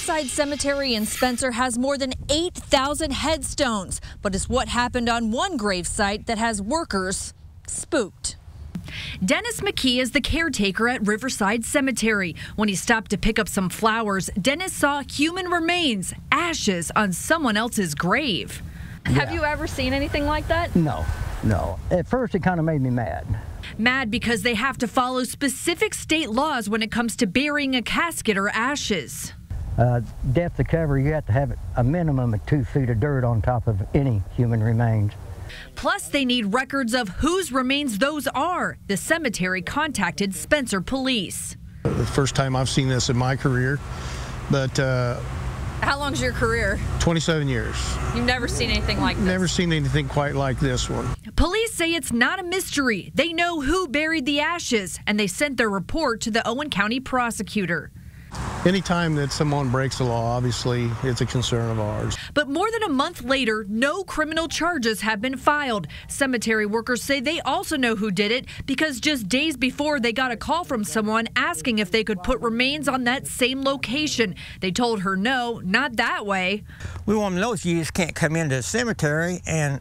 Riverside Cemetery in Spencer has more than 8,000 headstones, but it's what happened on one gravesite that has workers spooked. Dennis McKee is the caretaker at Riverside Cemetery. When he stopped to pick up some flowers, Dennis saw human remains, ashes on someone else's grave. Yeah. Have you ever seen anything like that? No. At first, it kind of made me mad. Mad because they have to follow specific state laws when it comes to burying a casket or ashes. Depth of cover, you have to have a minimum of 2 feet of dirt on top of any human remains. Plus, they need records of whose remains those are. The cemetery contacted Spencer police. The first time I've seen this in my career, but How long's your career? 27 years. You've never seen anything like this? Never seen anything quite like this one. Police say it's not a mystery. They know who buried the ashes, and they sent their report to the Owen County prosecutor. Anytime that someone breaks the law, obviously, it's a concern of ours. But more than a month later, no criminal charges have been filed. Cemetery workers say they also know who did it because just days before they got a call from someone asking if they could put remains on that same location. They told her no, not that way. We want to know if you just can't come into the cemetery and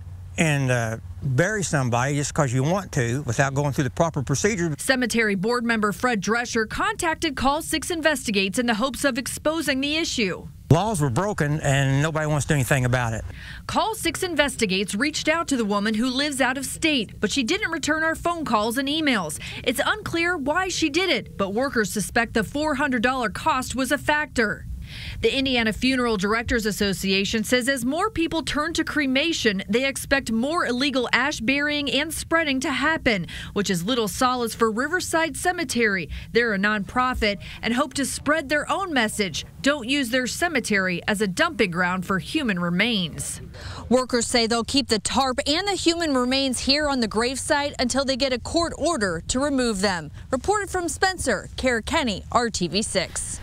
bury somebody just because you want to without going through the proper procedure. Cemetery board member Fred Drescher contacted Call 6 Investigates in the hopes of exposing the issue. Laws were broken and nobody wants to do anything about it. Call 6 Investigates reached out to the woman who lives out of state, but she didn't return our phone calls and emails. It's unclear why she did it, but workers suspect the $400 cost was a factor. The Indiana Funeral Directors Association says as more people turn to cremation, they expect more illegal ash burying and spreading to happen, which is little solace for Riverside Cemetery. They're a nonprofit and hope to spread their own message. Don't use their cemetery as a dumping ground for human remains. Workers say they'll keep the tarp and the human remains here on the gravesite until they get a court order to remove them. Reported from Spencer, Caretaker, RTV6.